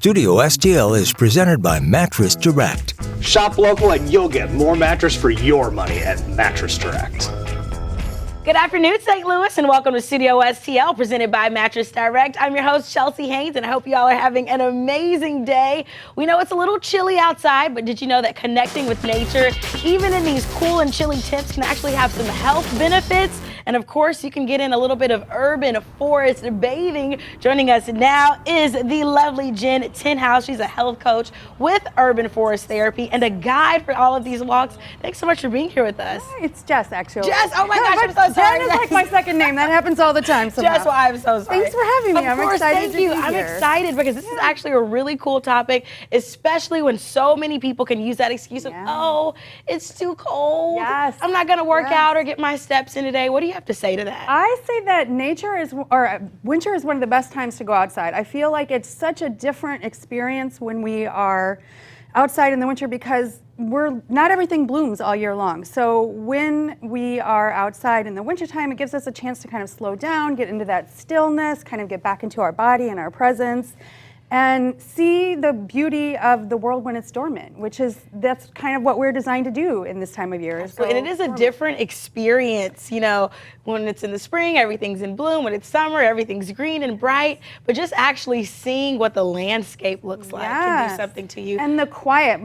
Studio STL is presented by Mattress Direct. Shop local and you'll get more mattress for your money at Mattress Direct. Good afternoon, St. Louis, and welcome to Studio STL, presented by Mattress Direct. I'm your host, Chelsea Haynes, and I hope you all are having an amazing day. We know it's a little chilly outside, but did you know that connecting with nature, even in these cool and chilly temps, can actually have some health benefits? And of course, you can get in a little bit of urban forest bathing. Joining us now is the lovely Jen Tinhouse. She's a health coach with Urban Forest Therapy and a guide for all of these walks. Thanks so much for being here with us. Hi, it's Jess, actually. Jess, oh my gosh, I'm so sorry. Jen is like my second name. That happens all the time somehow. Jess, well, I'm so sorry. Thanks for having me. Of course, thank you. I'm excited because this is actually a really cool topic, especially when so many people can use that excuse of, oh, it's too cold. Yes. I'm not going to work out or get my steps in today. What do you have to say to that? I say that winter is one of the best times to go outside. I feel like it's such a different experience when we are outside in the winter because not everything blooms all year long. So when we are outside in the wintertime, it gives us a chance to kind of slow down, get into that stillness, kind of get back into our body and our presence, and see the beauty of the world when it's dormant, that's kind of what we're designed to do in this time of year. So, and it is a different experience, you know, when it's in the spring, everything's in bloom. When it's summer, everything's green and bright. But just actually seeing what the landscape looks like can do something to you. And the quiet,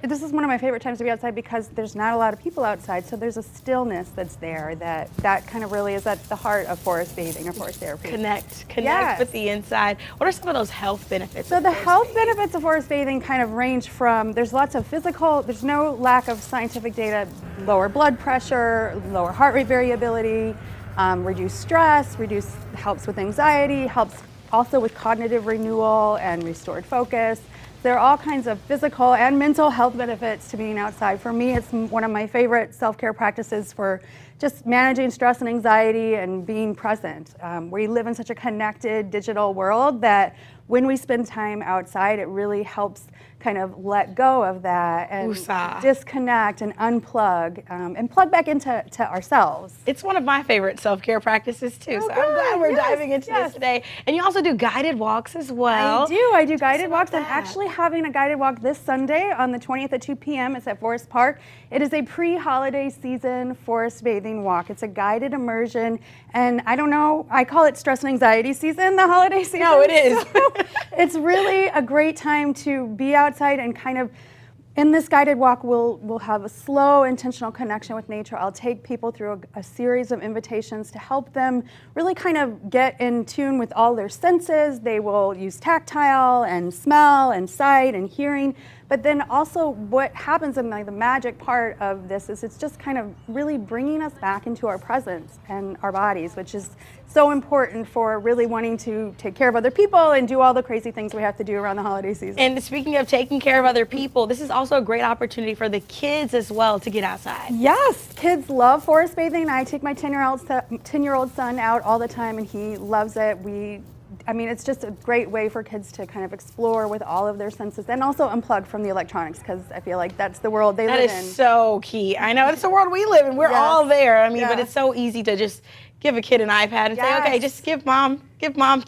this is one of my favorite times to be outside because there's not a lot of people outside. So there's a stillness that's there that kind of really is at the heart of forest bathing or forest therapy. Connect with the inside. What are some of those health benefits? So the health benefits of forest bathing kind of range from, there's lots of there's no lack of scientific data, lower blood pressure, lower heart rate variability, reduce stress, helps with anxiety, helps also with cognitive renewal and restored focus. There are all kinds of physical and mental health benefits to being outside. For me, it's one of my favorite self-care practices for just managing stress and anxiety and being present. We live in such a connected digital world that when we spend time outside, it really helps kind of let go of that and disconnect and unplug and plug back into ourselves. It's one of my favorite self-care practices too, so I'm glad we're diving into this today. And you also do guided walks as well. I do guided walks. I'm actually having a guided walk this Sunday on the 20th at 2 p.m. It's at Forest Park. It is a pre-holiday season forest bathing walk. It's a guided immersion, and I don't know, I call it stress and anxiety season, the holiday season. No, it is. So it's really a great time to be outside and kind of, in this guided walk, we'll have a slow, intentional connection with nature. I'll take people through a series of invitations to help them really kind of get in tune with all their senses. They will use tactile and smell and sight and hearing. But then also what happens in the magic part of this is it's just kind of really bringing us back into our presence and our bodies, which is so important for really wanting to take care of other people and do all the crazy things we have to do around the holiday season. And speaking of taking care of other people, this is also a great opportunity for the kids as well to get outside. Yes, kids love forest bathing. I take my 10-year-old son out all the time and he loves it. It's just a great way for kids to kind of explore with all of their senses and also unplug from the electronics because I feel like that's the world they live in. That is so key. I know, it's the world we live in. We're all there. But it's so easy to just give a kid an iPad and say, okay, just give mom 10 minutes,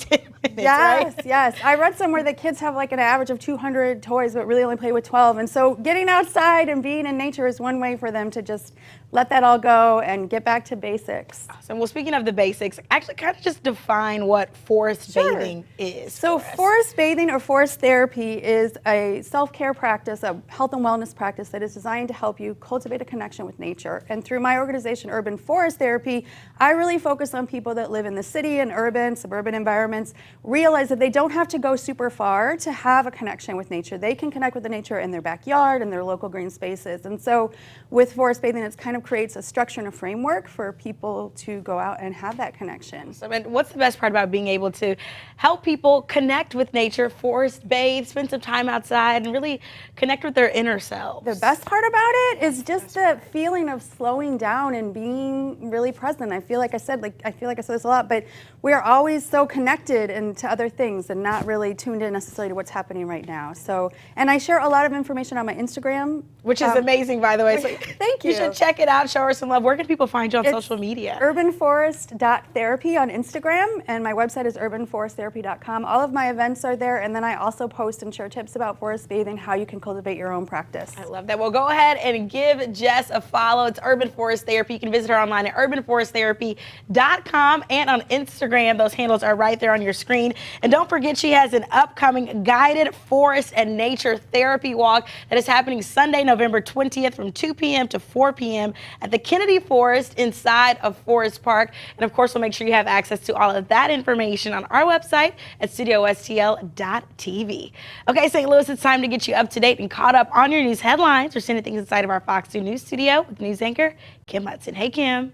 right? Yes. I read somewhere that kids have like an average of 200 toys, but really only play with 12. And so getting outside and being in nature is one way for them to just let that all go and get back to basics. Awesome. Well, speaking of the basics, actually kind of just define what forest bathing is. So forest bathing or forest therapy is a self-care practice, a health and wellness practice that is designed to help you cultivate a connection with nature. And through my organization, Urban Forest Therapy, I really focus on people that live in the city and urban, suburban environments, realize that they don't have to go super far to have a connection with nature. They can connect with the nature in their backyard and their local green spaces. And so with forest bathing, it's kind of creates a structure and a framework for people to go out and have that connection. So, and what's the best part about being able to help people connect with nature, forest bathe, spend some time outside, and really connect with their inner selves? The best part about it is just the feeling of slowing down and being really present. I feel like I said said, like I feel like I said this a lot, but we are always so connected and to other things and not really tuned in necessarily to what's happening right now. So, and I share a lot of information on my Instagram. Which is amazing, by the way. So thank you. You should check it out, show her some love. Where can people find you on social media? urbanforest.therapy on Instagram, and my website is urbanforesttherapy.com. All of my events are there, and then I also post and share tips about forest bathing, how you can cultivate your own practice. I love that. Well, go ahead and give Jess a follow. It's Urban Forest Therapy. You can visit her online at urbanforesttherapy.com and on Instagram. Those handles are right there on your screen. And don't forget, she has an upcoming guided forest and nature therapy walk that is happening Sunday, November 20th from 2 p.m. to 4 p.m. at the Kennedy Forest inside of Forest Park. And of course, we'll make sure you have access to all of that information on our website at studiostl.tv. Okay, St. Louis, it's time to get you up to date and caught up on your news headlines. We're sending things inside of our Fox 2 News studio with news anchor Kim Hudson. Hey, Kim.